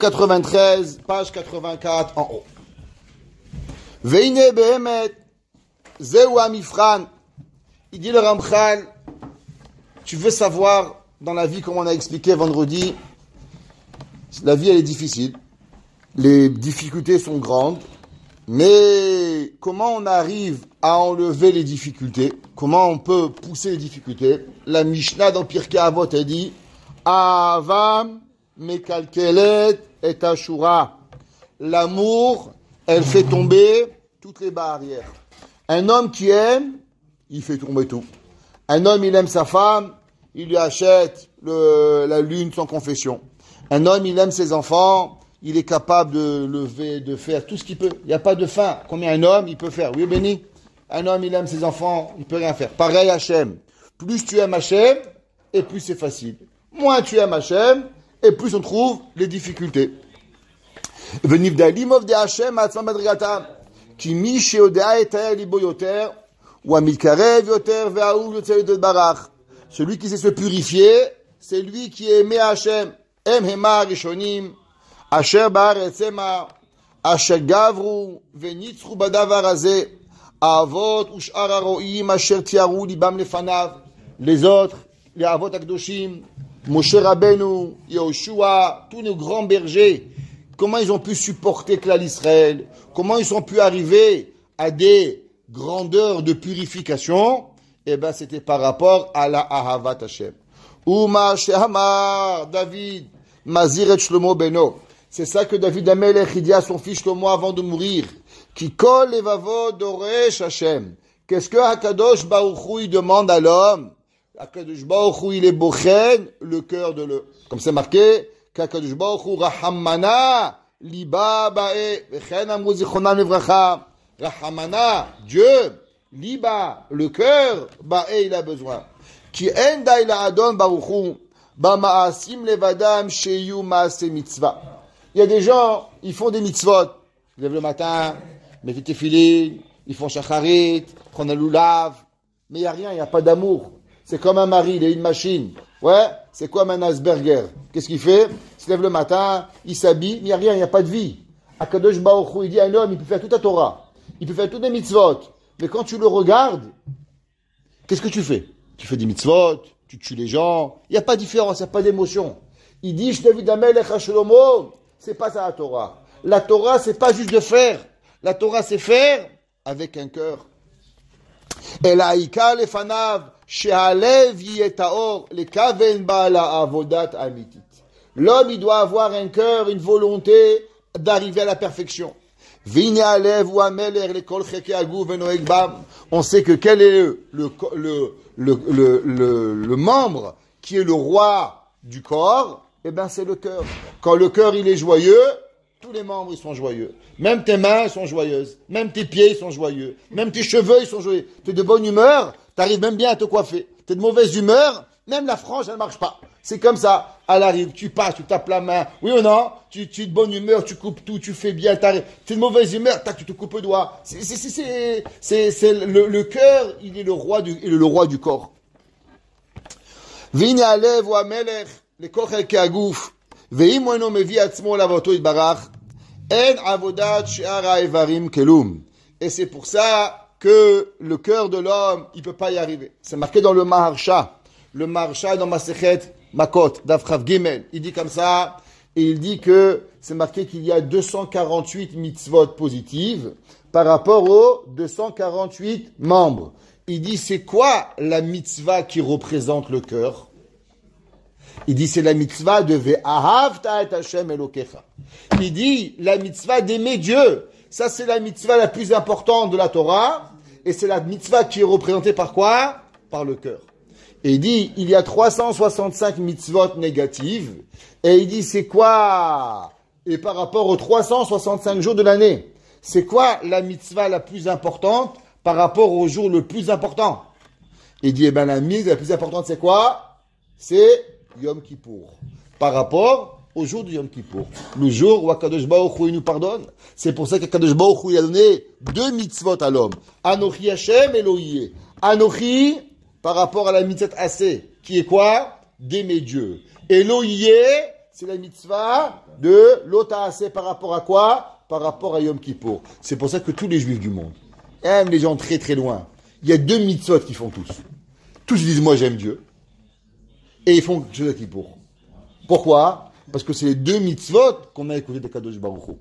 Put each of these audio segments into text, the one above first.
93, page 84 en haut. Veine behemet, zeu amifran. Il dit le Ramchal, tu veux savoir dans la vie, comme on a expliqué vendredi, la vie elle est difficile, les difficultés sont grandes, mais comment on arrive à enlever les difficultés? Comment on peut pousser les difficultés? La Mishnah dans Pirkei Avot a dit Avam mekalkelet et ashura. L'amour, elle fait tomber toutes les barrières. Un homme qui aime, il fait tomber tout. Un homme, il aime sa femme, il lui achète la lune sans confession. Un homme, il aime ses enfants, il est capable de lever, de faire tout ce qu'il peut. Il n'y a pas de fin. Combien un homme, il peut faire? Oui, béni. Un homme, il aime ses enfants, il peut rien faire. Pareil, Hachem. Plus tu aimes Hachem, et plus c'est facile. Moins tu aimes Hachem, et plus on trouve les difficultés. Veniv d'alimov de Hachem, atzma madrigatam. Ki mi sheodea etayel libo yoter, ou amilkarev yoter, ve'aou yoter yoter barach. Celui qui sait se purifier, c'est lui qui est aimé Hachem. Em hema rishonim, asher ba'aretz ema, asher gavru, venitzru badavar hazeh, avot ush'ar haro'im, asher tiaru libam lefanav. Les autres, les avot akdoshim, Moshe Rabbeinu, Yehoshua, tous nos grands bergers, comment ils ont pu supporter Klal Israël, comment ils ont pu arriver à des grandeurs de purification, eh ben c'était par rapport à la Ahavat Hashem. Uma Shehamar, David, Mazir et Shlomo Beno. C'est ça que David Amelech dit à son fils Shlomo avant de mourir. Qui kol levavo doresh Hashem. Qu'est-ce que Hakadosh Baruch Hu demande à l'homme? Hakadosh Baruch Hu, il est bochen, le cœur de le. Comme c'est marqué, qu'Hakadosh Baruch Hu rahamana liba ba'e v'chen amru zichronam levracha. Rahamana, Dieu, liba, le cœur, ba'e, il a besoin. Ki en dai la adon Baruch Hu ba ma'asim levadam sheyu ma'ase mitzvah. Il y a des gens, ils font des mitzvot. Ils lèvent le matin, mettent tes filines, ils font shacharit, prennent un loulav. Mais il n'y a rien, il n'y a pas d'amour. C'est comme un mari, il est une machine. Ouais, c'est comme un Asperger. Qu'est-ce qu'il fait? Il se lève le matin, il s'habille, il n'y a rien, il n'y a pas de vie. Akadosh Baruch Hu, il dit à un homme, il peut faire toute la Torah. Il peut faire toutes les mitzvot. Mais quand tu le regardes, qu'est-ce que tu fais? Tu fais des mitzvot, tu tues les gens. Il n'y a pas de différence, il n'y a pas d'émotion. Il dit, David Amelech HaShlomo, c'est pas ça la Torah. La Torah, c'est pas juste de faire. La Torah, c'est faire avec un cœur. Et la Ika lefanav, she'alev yetaor, le kaven ba'ala avodat amitit. L'homme, il doit avoir un cœur, une volonté d'arriver à la perfection. Vine alev ou ameler le kol cheke agou venoeg bam. On sait que quel est le membre qui est le roi du corps? Eh ben, c'est le cœur. Quand le cœur, il est joyeux, tous les membres, ils sont joyeux. Même tes mains, sont joyeuses. Même tes pieds, ils sont joyeux. Même tes cheveux, ils sont joyeux. Tu es de bonne humeur, tu arrives même bien à te coiffer. Tu es de mauvaise humeur, même la frange, elle ne marche pas. C'est comme ça. Elle arrive, tu passes, tu tapes la main. Oui ou non? Tu es de bonne humeur, tu coupes tout, tu fais bien. Tu es de mauvaise humeur, tac, tu te coupes le doigt. C'est le cœur, il est le roi du corps. Vine alev ou amelech, le kol cheke aguf. ואם הוא אינו מביא עצמו לעבודתו יתברך, אין עבודת שאר האיברים כלום. Et c'est pour ça que le cœur de l'homme, il peut pas y arriver. C'est marqué dans le Maharsha. Le Maharsha dans Masechet Makot, Daf Chav Gimel. Il dit comme ça, et il dit que c'est marqué qu'il y a 248 mitzvot positives par rapport aux 248 membres. Il dit, c'est quoi la mitzvah qui représente le cœur? Il dit, c'est la mitzvah de Ve'ahavta et Hashem Elokecha. Il dit, la mitzvah d'aimer Dieu. Ça, c'est la mitzvah la plus importante de la Torah. Et c'est la mitzvah qui est représentée par quoi? Par le cœur. Et il dit, il y a 365 mitzvot négatives. Et il dit, c'est quoi? Et par rapport aux 365 jours de l'année, c'est quoi la mitzvah la plus importante par rapport au jour le plus important? Il dit, eh ben, la mitzvah la plus importante, c'est quoi? C'est Yom Kippour. Par rapport au jour du Yom Kippour. Le jour où Akadosh Baruch Hu nous pardonne. C'est pour ça qu'Akadosh Baruch Hu a donné 2 mitzvot à l'homme. Anochi Hashem Elohim. Anochi, par rapport à la mitzvot Assez, qui est quoi? D'aimer Dieu. Elohim, c'est la mitzvah de l'otaasé par rapport à quoi? Par rapport à Yom Kippour. C'est pour ça que tous les juifs du monde, même les gens très très loin, il y a 2 mitzvot qu'ils font tous. Tous disent moi j'aime Dieu. Et ils font Yom Kippour. Pourquoi? Parce que c'est les 2 mitzvot qu'on a écouté de Kadosh Baruch Hu.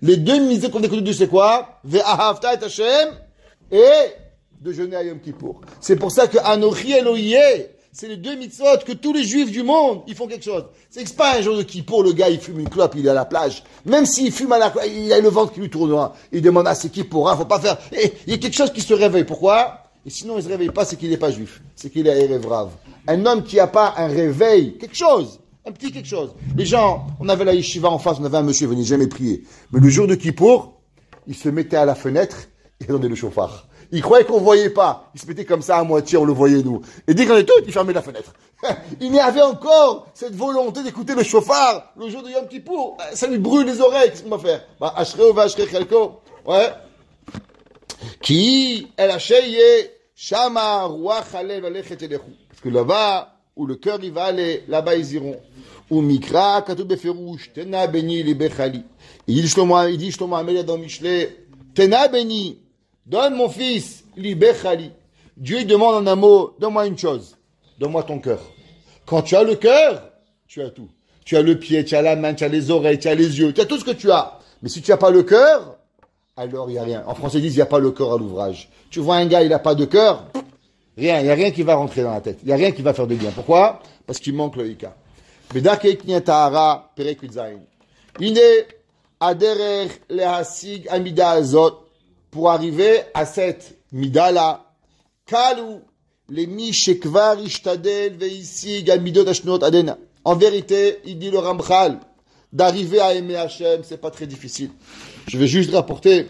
Les 2 mitzvot qu'on a écouté de Dieu, c'est quoi? Ve'ahavta et Hashem et de jeûner à Yom Kippour. C'est pour ça que Anochi Elohiyeh, c'est les 2 mitzvot que tous les juifs du monde, ils font quelque chose. C'est que c'est pas un jour de Kippour, le gars, il fume une clope, il est à la plage. Même s'il fume il a le ventre qui lui tourne, il demande à c'est Kippour, faut pas faire, et il y a quelque chose qui se réveille. Pourquoi? Et sinon, il se réveille pas, c'est qu'il n'est pas juif. C'est qu'il est Erev Rav. Un homme qui a pas un réveil, quelque chose, un petit quelque chose. Les gens, on avait la yeshiva en face, on avait un monsieur, il venait jamais prier. Mais le jour de Kippour, il se mettait à la fenêtre et donnait le chauffard. Il croyait qu'on ne voyait pas. Il se mettait comme ça à moitié, on le voyait nous. Et dès qu'on est tous, il fermait la fenêtre. Il y avait encore cette volonté d'écouter le chauffard le jour de Yom Kippour. Ça lui brûle les oreilles, qu'est-ce qu'on va faire? Bah, Ashreo va Ashrei Chelko. Ouais. Qui el Hasheye Shama Ruach Halev Alechet Elechu. Parce que là-bas, où le cœur il va aller, là-bas ils iront. Ou Mikra Katu Beferush Tena Beni Libechali. Il dit Shlomo Amelia dans Michelet, Tena Beni. Donne mon fils, libechali. Dieu il demande en un mot, donne-moi une chose. Donne-moi ton cœur. Quand tu as le cœur, tu as tout. Tu as le pied, tu as la main, tu as les oreilles, tu as les yeux, tu as tout ce que tu as. Mais si tu n'as pas le cœur, alors il n'y a rien. En français ils disent, il n'y a pas le cœur à l'ouvrage. Tu vois un gars, il n'a pas de cœur, rien, il n'y a rien qui va rentrer dans la tête. Il n'y a rien qui va faire de bien. Pourquoi? Parce qu'il manque le Ika. Bedakek Niatahara, Perek Udzaïn. Ine, Aderer Lehasig Amida Azot. Pour arriver à cette midala, kalu les mishekvar ishtadel veisig amidot ashnot adena. En vérité, il dit le Ramchal, d'arriver à aimer Hachem, c'est pas très difficile. Je vais juste rapporter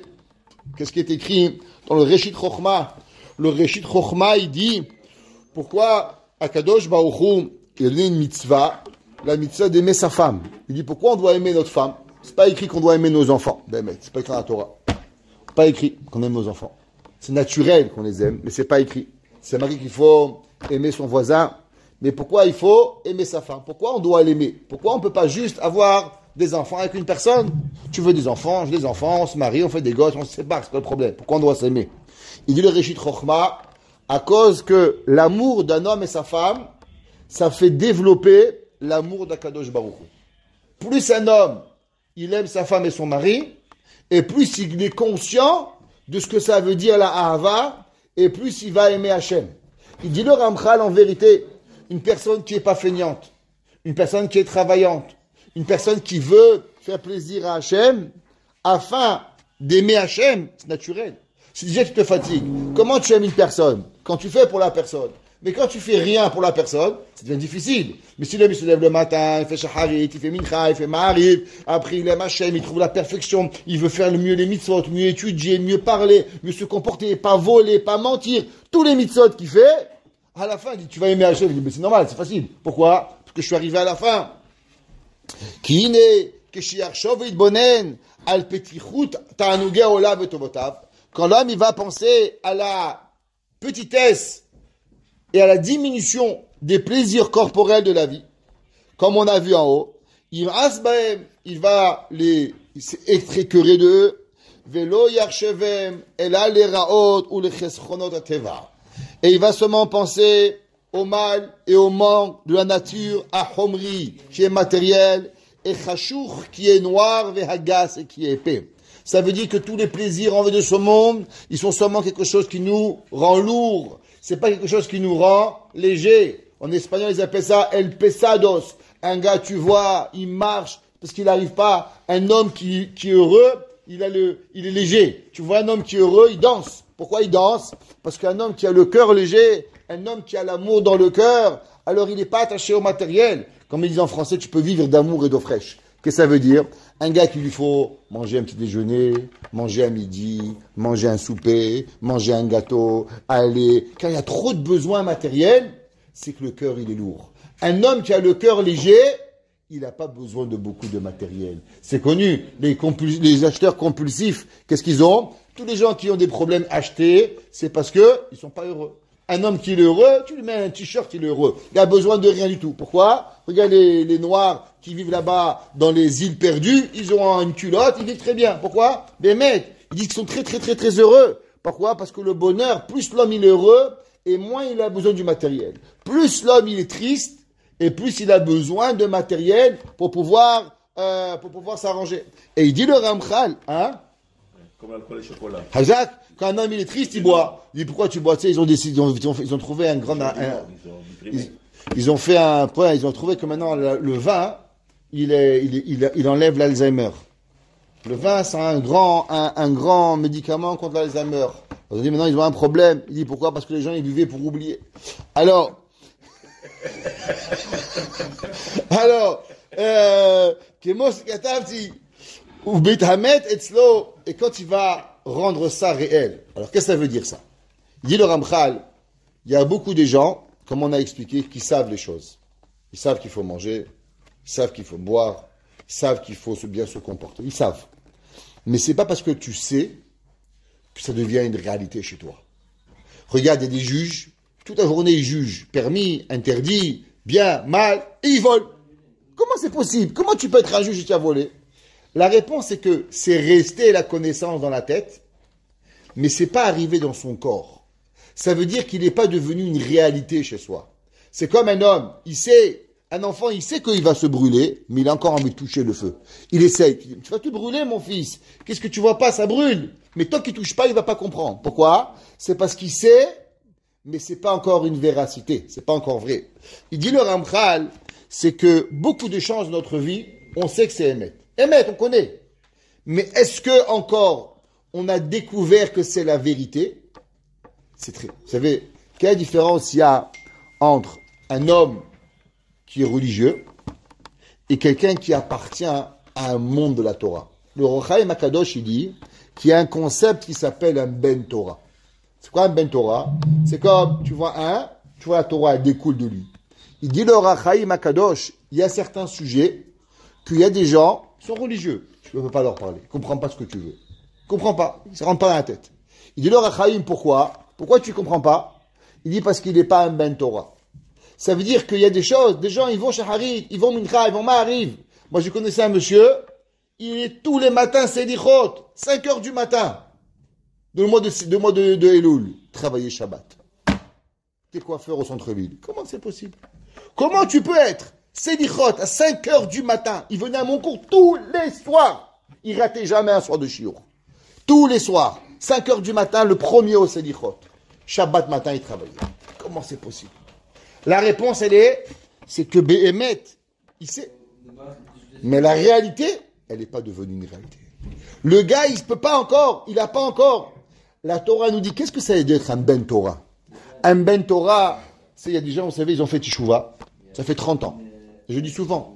qu'est-ce qui est écrit dans le Reshit Chochma. Le Reshit Chochma, il dit pourquoi Akadosh Baruch Hu, il a donné une mitzvah, la mitzvah d'aimer sa femme. Il dit pourquoi on doit aimer notre femme. C'est pas écrit qu'on doit aimer nos enfants. Ben, c'est pas écrit dans la Torah. Pas écrit qu'on aime nos enfants. C'est naturel qu'on les aime, mais c'est pas écrit. C'est marqué qu'il faut aimer son voisin. Mais pourquoi il faut aimer sa femme? Pourquoi on doit l'aimer? Pourquoi on peut pas juste avoir des enfants avec une personne? Tu veux des enfants, j'ai des enfants, on se marie, on fait des gosses, on se sépare, c'est quoi le problème? Pourquoi on doit s'aimer? Il dit le Reshit Chochma, à cause que l'amour d'un homme et sa femme, ça fait développer l'amour d'Akadosh Baruch Hu. Plus un homme, il aime sa femme et son mari, et plus il est conscient de ce que ça veut dire la Ahava, et plus il va aimer Hachem. Il dit le Ramchal en vérité, une personne qui n'est pas feignante, une personne qui est travaillante, une personne qui veut faire plaisir à Hachem, afin d'aimer Hachem, c'est naturel. Si déjà tu te fatigues, comment tu aimes une personne? Quand tu fais pour la personne. Mais quand tu fais rien pour la personne, ça devient difficile. Mais si l'homme il se lève le matin, il fait shaharit, il fait mincha, il fait ma'ariv, après il aime Hachem, il trouve la perfection, il veut faire le mieux les mitzvot, mieux étudier, mieux parler, mieux se comporter, pas voler, pas mentir, tous les mitzvot qu'il fait, à la fin il dit tu vas aimer Hachem, il dit mais c'est normal, c'est facile. Pourquoi? Parce que je suis arrivé à la fin. Kine, keshiachshov itbonen, al petichut ta'anugeh olav vetovotav. Quand l'homme il va penser à la petitesse et à la diminution des plaisirs corporels de la vie, comme on a vu en haut, il va les extréquerer d'eux, velo yarshevem, ela les raot ou les cheschonot ateva. Et il va seulement penser au mal et au manque de la nature, à Homri, qui est matériel, et Chashour, qui est noir, Vehagas, et qui est épais. Ça veut dire que tous les plaisirs en vue de ce monde, ils sont seulement quelque chose qui nous rend lourd. C'est pas quelque chose qui nous rend léger. En espagnol, ils appellent ça el pesados. Un gars, tu vois, il marche parce qu'il n'arrive pas. Un homme qui est heureux, il est léger. Tu vois un homme qui est heureux, il danse. Pourquoi il danse? Parce qu'un homme qui a le cœur léger, un homme qui a l'amour dans le cœur, alors il n'est pas attaché au matériel. Comme ils disent en français, tu peux vivre d'amour et d'eau fraîche. Qu'est-ce que ça veut dire? Un gars qui lui faut manger un petit déjeuner, manger un midi, manger un souper, manger un gâteau, aller. Quand il y a trop de besoins matériels, c'est que le cœur, il est lourd. Un homme qui a le cœur léger, il n'a pas besoin de beaucoup de matériel. C'est connu. Les acheteurs compulsifs, qu'est-ce qu'ils ont? Tous les gens qui ont des problèmes achetés, c'est parce que ils sont pas heureux. Un homme qui est heureux, tu lui mets un t-shirt, il est heureux. Il a besoin de rien du tout. Pourquoi? Regarde les Noirs, qui vivent là-bas dans les îles perdues, ils ont une culotte, ils vivent très bien. Pourquoi? Des mecs, ils disent qu'ils sont très, très, très, très heureux. Pourquoi? Parce que le bonheur, plus l'homme il est heureux, et moins il a besoin du matériel. Plus l'homme il est triste, et plus il a besoin de matériel pour pouvoir s'arranger. Et il dit le Ramchal, hein? Comme l'alcool et le chocolat. Hazak, quand un homme il est triste, il boit. Il dit pourquoi tu bois? Tu sais, ils ont décidé, ils ont trouvé un grand, ils ont fait un point, ils ont trouvé que maintenant le vin, il enlève l'Alzheimer. Le vin, c'est un grand médicament contre l'Alzheimer. On dit maintenant ils ont un problème. Il dit pourquoi? Parce que les gens ils buvaient pour oublier. Alors, et quand il va rendre ça réel. Alors qu'est-ce que ça veut dire ça? Il dit le Ramchal, il y a beaucoup de gens, comme on a expliqué, qui savent les choses. Ils savent qu'il faut manger, ils savent qu'il faut boire, ils savent qu'il faut bien se comporter. Ils savent. Mais c'est pas parce que tu sais que ça devient une réalité chez toi. Regarde, il y a des juges, toute la journée ils jugent, permis, interdit, bien, mal, et ils volent. Comment c'est possible? Comment tu peux être un juge et tu as volé? La réponse est que c'est resté la connaissance dans la tête, mais c'est pas arrivé dans son corps. Ça veut dire qu'il n'est pas devenu une réalité chez soi. C'est comme un homme, un enfant, il sait qu'il va se brûler, mais il a encore envie de toucher le feu. Il essaye. Tu vas te brûler, mon fils. Qu'est-ce que tu vois pas? Ça brûle. Mais tant qu'il touche pas, il va pas comprendre. Pourquoi? C'est parce qu'il sait, mais c'est pas encore une véracité. C'est pas encore vrai. Il dit le Ramchal, c'est que beaucoup de choses dans notre vie, on sait que c'est Emet. Emet, on connaît. Mais est-ce que encore on a découvert que c'est la vérité? Vous savez, quelle différence il y a entre un homme qui est religieux et quelqu'un qui appartient à un monde de la Torah? Le Rochaim Akadosh, il dit qu'il y a un concept qui s'appelle un Ben Torah. C'est quoi un Ben Torah? C'est comme, tu vois la Torah, elle découle de lui. Il dit le Rochaim Akadosh, il y a certains sujets qu'il y a des gens qui sont religieux. Tu ne peux pas leur parler. Ils ne comprennent pas ce que tu veux. Ils ne comprennent pas. Ils ne se rentrent pas dans la tête. Il dit le Rochaim, pourquoi? Pourquoi tu ne comprends pas? Il dit parce qu'il n'est pas un Ben Torah. Ça veut dire qu'il y a des choses, des gens, ils vont chez Harit, ils vont Mincha, ils vont Ma'ariv. Moi, je connaissais un monsieur, il est tous les matins, Sedichot, 5 heures du matin, de mois de Elul, travailler Shabbat. T'es coiffeur au centre-ville. Comment c'est possible? Comment tu peux être Sedichot à 5 heures du matin? Il venait à mon cours tous les soirs. Il ratait jamais un soir de shiur. Tous les soirs, 5 heures du matin, le premier au Sedichot. Shabbat matin, il travaillait. Comment c'est possible? La réponse, c'est que Béhémet, il sait. Mais la réalité, elle n'est pas devenue une réalité. Le gars, il n'a pas encore. La Torah nous dit, qu'est-ce que ça veut dire être un Ben Torah? Un Ben Torah, il y a des gens, vous savez, ils ont fait Teshuvah. Ça fait 30 ans. Je dis souvent,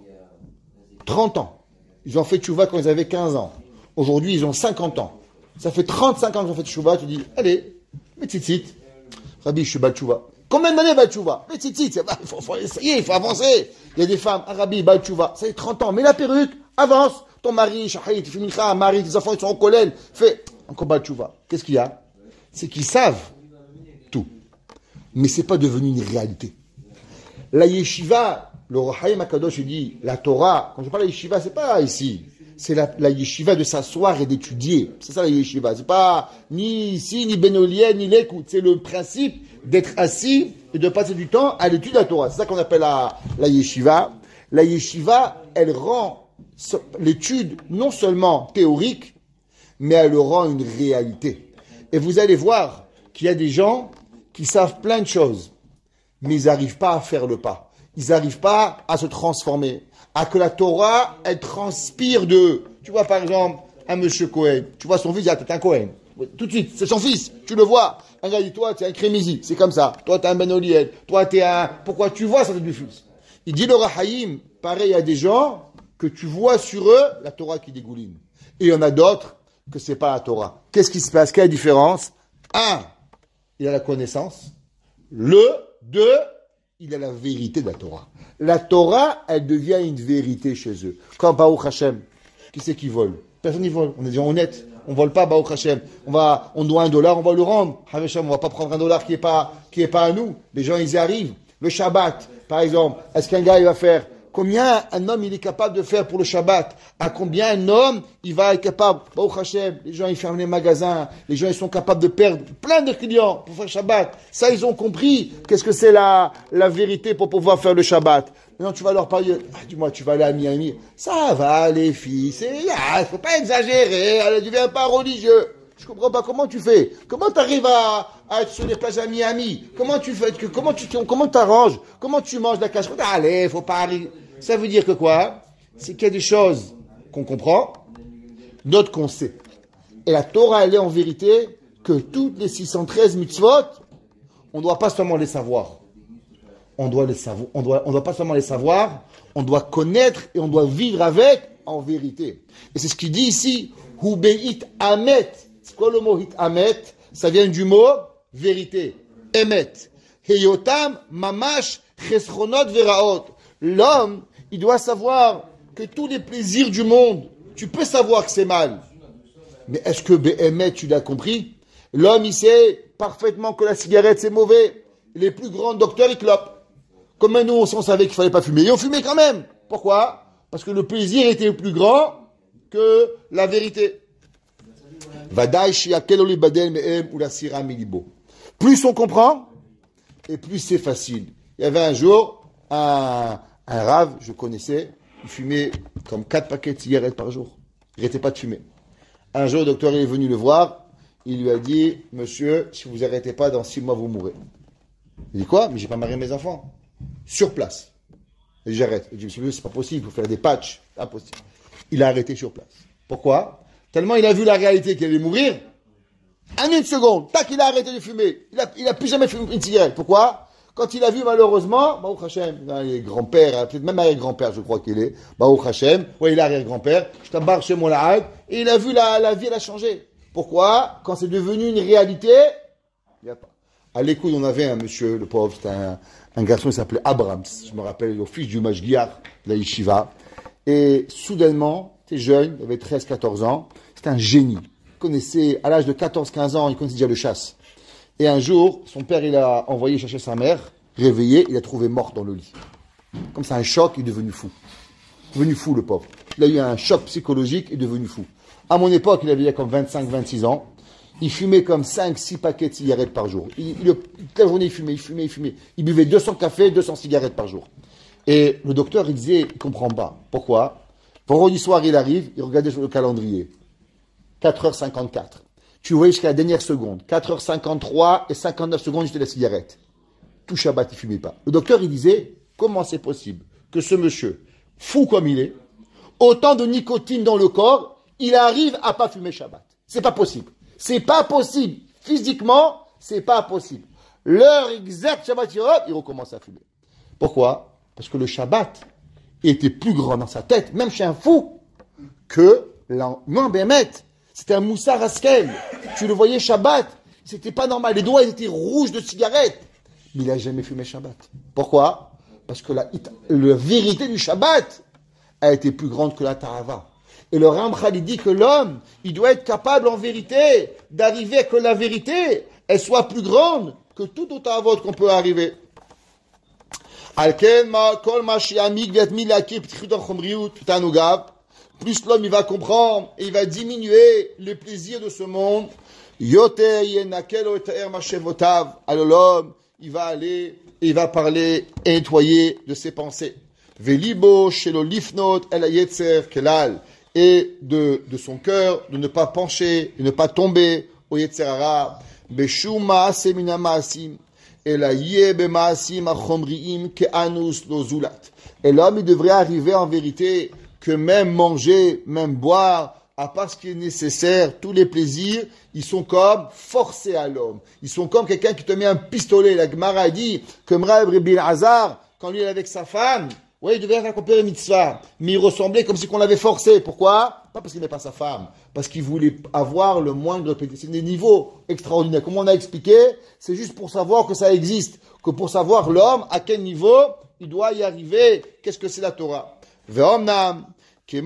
30 ans. Ils ont fait Teshuvah quand ils avaient 15 ans. Aujourd'hui, ils ont 50 ans. Ça fait 35 ans qu'ils ont fait Teshuvah. Tu dis, allez, mais tzitzit. Rabbi, je suis Baal Teshuvah. Combien d'années Baal Teshuvah? Mais tzitzit, il faut essayer, il faut avancer. Il y a des femmes, Rabbi, Baal Teshuvah. Ça fait 30 ans. Mais la perruque, avance. Ton mari, Shahid, tu fais Mincha, mari, tes enfants, ils sont en collène. Fais encore Baal Teshuvah. Qu'est-ce qu'il y a? C'est qu'ils savent tout. Mais c'est pas devenu une réalité. La yeshiva, le Rochaim Akadosh dit, la Torah, quand je parle de yeshiva, c'est pas ici. C'est la yeshiva de s'asseoir et d'étudier. C'est ça la yeshiva. C'est pas ni ici, ni Benoliel, ni l'écoute. C'est le principe d'être assis et de passer du temps à l'étude de la Torah. C'est ça qu'on appelle la yeshiva. La yeshiva, elle rend l'étude non seulement théorique, mais elle le rend une réalité. Et vous allez voir qu'il y a des gens qui savent plein de choses, mais ils n'arrivent pas à faire le pas. Ils n'arrivent pas à se transformer, à que la Torah, elle transpire d'eux. Tu vois, par exemple, un monsieur Cohen. Tu vois son fils, il dit, t'es un Cohen. Tout de suite, c'est son fils. Tu le vois. Un gars dit, toi, t'es un Crémizi. C'est comme ça. Toi, t'es un Ben Oliel. Toi, t'es un... Pourquoi tu vois ça du fils? Il dit le Rahaïm, pareil à des gens que tu vois sur eux la Torah qui dégouline. Et il y en a d'autres que c'est pas la Torah. Qu'est-ce qui se passe? Quelle est la différence? Un, il a la connaissance. Deux, il a la vérité de la Torah. La Torah, elle devient une vérité chez eux. Comme Baruch Hashem, qui c'est qui vole? Personne n'y vole. On est des gens honnêtes. On vole pas Baruch Hashem. On doit $1, on va le rendre. Hashem, on va pas prendre $1 qui est pas à nous. Les gens, ils y arrivent. Le Shabbat, par exemple. Est-ce qu'un gars, il va faire Combien un homme il est capable de faire pour le Shabbat? À combien un homme il va être capable? Baruch Hashem, les gens ils ferment les magasins, les gens ils sont capables de perdre plein de clients pour faire Shabbat. Ça ils ont compris qu'est-ce que c'est la vérité pour pouvoir faire le Shabbat. Maintenant tu vas leur parler, dis-moi tu vas aller à Miami. Ça va les filles, il faut pas exagérer, ne deviens pas religieux. Je comprends pas comment tu fais. Comment tu arrives à être sur les plages à Miami? Comment tu fais? Comment t'arranges? Comment tu manges la cache? Allez, faut pas arriver. Ça veut dire que quoi? C'est qu'il y a des choses qu'on comprend, d'autres qu'on sait. Et la Torah, elle est en vérité que toutes les 613 mitzvot, on ne doit pas seulement les savoir. On doit les savoir. On doit pas seulement les savoir, on doit connaître et on doit vivre avec en vérité. Et c'est ce qu'il dit ici. Hubeit amet. C'est quoi le mot hit amet? Ça vient du mot vérité. Emet. Heyotam mamash chesronot veraot. L'homme, il doit savoir que tous les plaisirs du monde, tu peux savoir que c'est mal. Mais est-ce que Béhémet, tu l'as compris? L'homme, il sait parfaitement que la cigarette, c'est mauvais. Les plus grands docteurs, ils clopent. Comme nous, on savait qu'il ne fallait pas fumer. Et on fumait quand même. Pourquoi? Parce que le plaisir était plus grand que la vérité. Plus on comprend, et plus c'est facile. Il y avait un jour un rave, je connaissais, il fumait comme 4 paquets de cigarettes par jour. Il n'arrêtait pas de fumer. Un jour, le docteur est venu le voir, il lui a dit, monsieur, si vous n'arrêtez pas, dans 6 mois, vous mourrez. Il dit quoi? Mais j'ai pas marié mes enfants. Sur place. Il dit, j'arrête. Il dit, monsieur, c'est pas possible, il faut faire des patchs. Impossible. Il a arrêté sur place. Pourquoi? Tellement il a vu la réalité qu'il allait mourir. En une seconde, tac, il a arrêté de fumer. Il a plus jamais fumé une cigarette. Pourquoi? Quand il a vu malheureusement, Baruch Hashem, il est grand-père, peut-être même arrière-grand-père, je crois qu'il est, Baruch Hashem, ouais, il est arrière-grand-père, je t'embarque chez mon laad, et il a vu la vie, elle a changé. Pourquoi? Quand c'est devenu une réalité, il n'y a pas. À l'écoute, on avait un monsieur, le pauvre, c'était un garçon, il s'appelait Abrams, je me rappelle, au fils du Mashgiach, de la Yeshiva, et soudainement, il était jeune, il avait 13-14 ans, c'était un génie. Il connaissait, à l'âge de 14-15 ans, il connaissait déjà le chasse. Et un jour, son père, il a envoyé chercher sa mère, réveillé, il a trouvé mort dans le lit. Comme ça, un choc, il est devenu fou. Devenu fou, le pauvre. Il a eu un choc psychologique, il est devenu fou. À mon époque, il avait comme 25-26 ans. Il fumait comme 5-6 paquets de cigarettes par jour. Toute la journée, il fumait. Il buvait 200 cafés, 200 cigarettes par jour. Et le docteur, il disait, il comprend pas. Pourquoi? Vendredi soir, il arrive, il regardait sur le calendrier. 4h54. Tu voyais jusqu'à la dernière seconde. 4h53 et 59 secondes, j'étais la cigarette. Tout Shabbat, il ne fumait pas. Le docteur, il disait, comment c'est possible que ce monsieur, fou comme il est, autant de nicotine dans le corps, il arrive à pas fumer Shabbat. C'est pas possible. C'est pas possible. Physiquement, c'est pas possible. L'heure exacte, Shabbat, il recommence à fumer. Pourquoi? Parce que le Shabbat était plus grand dans sa tête, même chez un fou, que non, Béhémet. C'était un Moussar Askel. Tu le voyais Shabbat. C'était pas normal. Les doigts ils étaient rouges de cigarette. Mais il n'a jamais fumé Shabbat. Pourquoi? Parce que la vérité du Shabbat a été plus grande que la Tahava. Et le Ramchal, il dit que l'homme, il doit être capable en vérité d'arriver à que la vérité, elle soit plus grande que tout autre Tahavot qu'on peut arriver. Plus l'homme il va comprendre et il va diminuer les plaisirs de ce monde. Alors l'homme, il va aller et il va parler et nettoyer de ses pensées. Et de son cœur, de ne pas pencher, de ne pas tomber au Yetzer Hara. Et l'homme, il devrait arriver en vérité que même manger, même boire, à part ce qui est nécessaire, tous les plaisirs, ils sont comme forcés à l'homme. Ils sont comme quelqu'un qui te met un pistolet. La Gemara dit que Mrav Rabbi Hazar, quand lui est avec sa femme, ouais, il devait accomplir une mitzvah, mais il ressemblait comme si qu'on l'avait forcé. Pourquoi? Pas parce qu'il n'aimait pas sa femme, parce qu'il voulait avoir le moindre plaisir. C'est des niveaux extraordinaires. Comme on a expliqué, c'est juste pour savoir que ça existe, que pour savoir l'homme, à quel niveau il doit y arriver. Qu'est-ce que c'est la Torah? Ve'omnam. La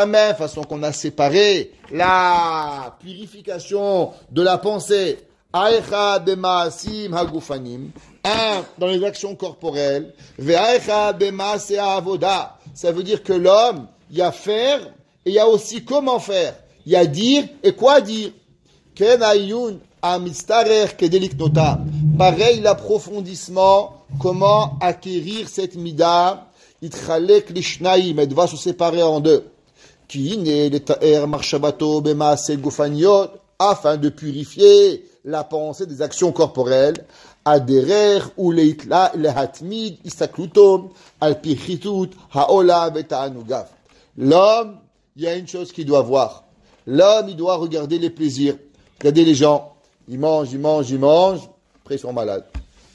même façon qu'on a séparé la purification de la pensée Aecha bemaasim hagufanim. Un, dans les actions corporelles. Ve'aecha bemaaseh avoda. Ça veut dire que l'homme, il y a faire et il y a aussi comment faire. Il y a dire et quoi dire. Ken ayun amistarer kedelik nota. Pareil, l'approfondissement, comment acquérir cette mida. Itchalek lishnaim, elle va se séparer en deux. Ki ine letaer marshavato bemaaseh gufaniot, afin de purifier la pensée des actions corporelles. Aderer ou lehatmid istaklutom al pichitut haola beta'anugav. L'homme, il y a une chose qu'il doit voir. L'homme, il doit regarder les plaisirs. Regardez les gens. Ils mangent. Après, ils sont malades.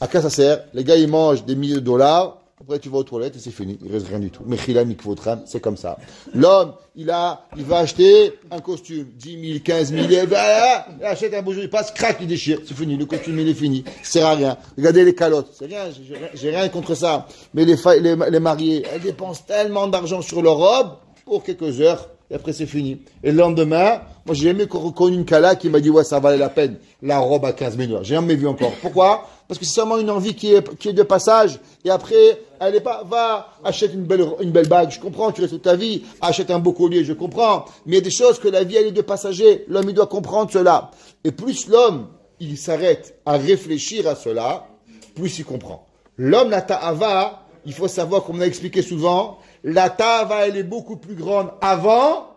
À quoi ça sert? Les gars, ils mangent des milliers de dollars. Après, tu vas aux toilettes et c'est fini. Il reste rien du tout. Mechila mikvotram, c'est comme ça. L'homme, il va acheter un costume. 10 000, 15 000, il achète un beau jour, il passe, crac, il déchire. C'est fini. Le costume, il est fini. Ça sert à rien. Regardez les calottes. C'est rien. J'ai rien contre ça. Mais les mariés, elles dépensent tellement d'argent sur leur robe pour quelques heures. Et après, c'est fini. Et le lendemain, moi, j'ai jamais connu une cala qui m'a dit, ouais, ça valait la peine. La robe à 15 000 $. J'ai jamais vu encore. Pourquoi? Parce que c'est seulement une envie qui est de passage. Et après, elle est pas, va, achète une belle bague. Je comprends, tu restes toute ta vie. Achète un beau collier, je comprends. Mais il y a des choses que la vie, elle est de passager. L'homme, il doit comprendre cela. Et plus l'homme, il s'arrête à réfléchir à cela, plus il comprend. L'homme, la ta'ava, il faut savoir, comme on a expliqué souvent, la ta'ava, elle est beaucoup plus grande avant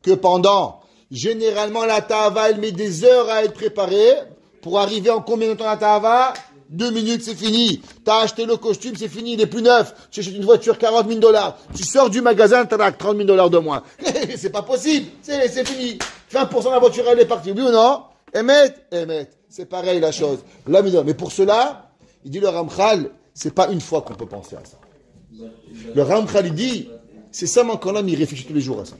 que pendant. Généralement, la ta'ava, elle met des heures à être préparée. Pour arriver en combien de temps la ta'ava? 2 minutes, c'est fini. T'as acheté le costume, c'est fini, il est plus neuf. Tu achètes une voiture, 40 000 $. Tu sors du magasin, t'as 30 000 $ de moins. C'est pas possible. C'est fini. 20% de la voiture, elle est partie. Oui ou non? Émet. C'est pareil, la chose. Là, mais pour cela, il dit le Ramchal, c'est pas une fois qu'on peut penser à ça. Le Ramchal, il dit, c'est seulement quand l'homme, il réfléchit tous les jours à ça.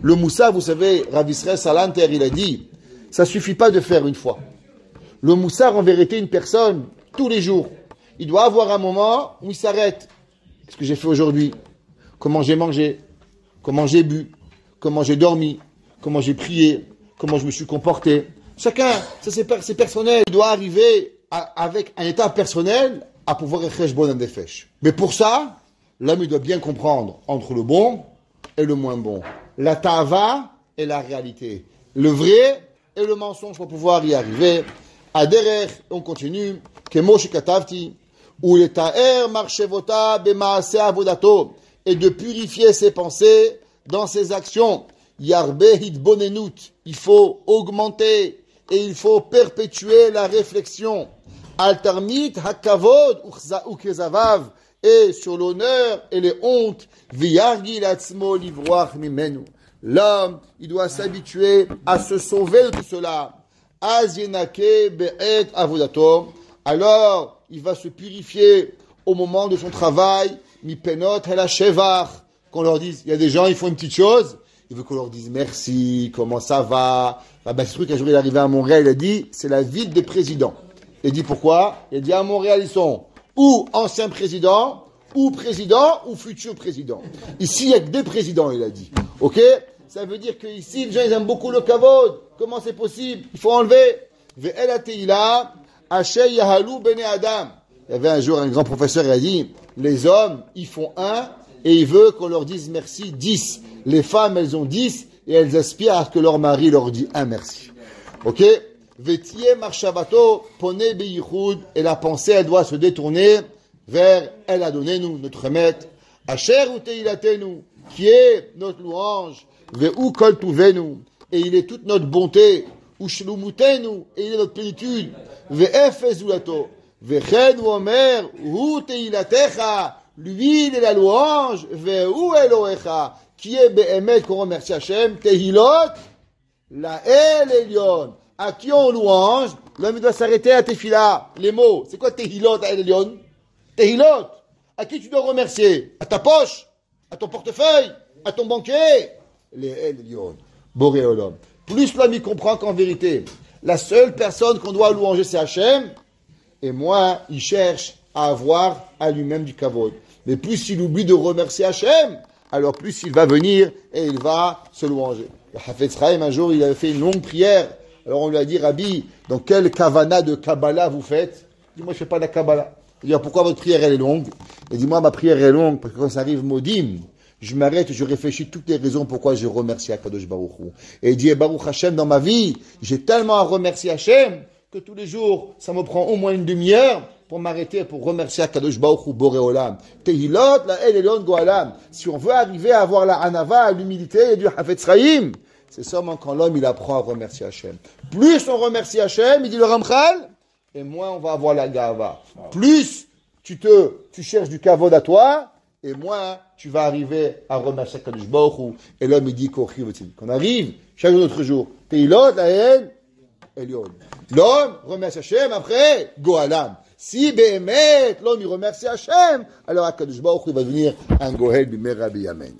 Le Moussa, vous savez, Rav Israël Salanter, il a dit, ça suffit pas de faire une fois. Le moussard, en vérité, une personne, tous les jours, il doit avoir un moment où il s'arrête. Qu'est-ce que j'ai fait aujourd'hui? Comment j'ai mangé? Comment j'ai bu? Comment j'ai dormi? Comment j'ai prié? Comment je me suis comporté? Chacun, ça c'est personnel. Il doit arriver avec un état personnel à pouvoir écrire bon des fèches. Mais pour ça, l'homme il doit bien comprendre entre le bon et le moins bon. La ta'ava et la réalité. Le vrai et le mensonge pour pouvoir y arriver. Aderer, on continue, Kemo shekatavti, ou le ta'er marchevota bemaase avodato, et de purifier ses pensées dans ses actions. Yarbe hitbonenut, il faut augmenter et il faut perpétuer la réflexion. Altarmit hakavod ukezavav, et sur l'honneur et les hontes, viyargi latzmo livroach mimenu. L'homme, il doit s'habituer à se sauver de tout cela. Azienake be'et avodato. Alors, il va se purifier au moment de son travail. Mi penot hela shevach. Qu'on leur dise, il y a des gens, ils font une petite chose. Il veut qu'on leur dise merci, comment ça va. Ce truc, un jour, il est arrivé à Montréal, il a dit, c'est la ville des présidents. Il dit pourquoi? Il a dit à Montréal, ils sont ou anciens présidents, ou futurs présidents. Ici, il n'y a que des présidents, il a dit. Ok? Ça veut dire qu'ici, les gens, ils aiment beaucoup le kavod. Comment c'est possible? Il faut enlever. Ve'el teila, asher yahalu bene adam. Il y avait un jour un grand professeur, il a dit, les hommes, ils font 1 et il veut qu'on leur dise merci 10. Les femmes, elles ont 10 et elles aspirent à ce que leur mari leur dise un merci. Ok? Ve'tiye marshavato pone beyichud, et la pensée, elle doit se détourner vers El Adonenu, notre maître. Asher uteilatenu, qui est notre louange. Ve'u kol tuvenu, et il est toute notre bonté. Ushlumutenu, et il est notre plénitude. Ve'efezulato, ve'chen omer, hu teilatecha, lui il est la louange. Ve'u Elohecha, qui est be'emet, qu'on remercie Hachem. Tehilot, la El Elyon, à qui on louange. L'homme doit s'arrêter à Tefila. Les mots, c'est quoi Tehilot à El Elyon? Tehilot, à qui tu dois remercier? À ta poche, à ton portefeuille, à ton banquier. Les El Elyon, Boré Olam. Plus l'homme il comprend qu'en vérité, la seule personne qu'on doit louanger c'est Hachem, et moi, il cherche à avoir à lui-même du kavod. Mais plus il oublie de remercier Hachem, alors plus il va venir et il va se louanger. Le Hafetz Chaim, un jour, il avait fait une longue prière Alors on lui a dit, Rabbi, dans quel kavana de Kabbalah vous faites? Il dit, moi je ne fais pas de la Kabbalah. Il dit, pourquoi votre prière elle est longue? Il dit, moi ma prière est longue parce que quand ça arrive Modim, je m'arrête et je réfléchis toutes les raisons pourquoi je remercie Akadosh Baruch Hu. Et il dit, Baruch Hashem, dans ma vie, j'ai tellement à remercier Hashem que tous les jours, ça me prend au moins une demi-heure pour m'arrêter pour remercier Akadosh Baruch Hu Boré Olam. Tehilot, la El Elyon Goalam. Si on veut arriver à avoir la Hanava, l'humilité et du Hafetz Chaim, c'est seulement quand l'homme il apprend à remercier Hashem. Plus on remercie Hashem, il dit le Ramchal, et moins on va avoir la Gava. Plus tu cherches du kavod à toi, et moins tu vas arriver à remercier Akadosh Baruch Hu. Et l'homme il dit qu'on arrive chaque autre jour. Tehilot, la El Elyon. L'homme remercie Hashem, après Goalam. Si Béhémet, l'homme il remercie Hashem, alors Akadosh Baruch Hu va devenir un Gohel Bimer Rabbi Amen.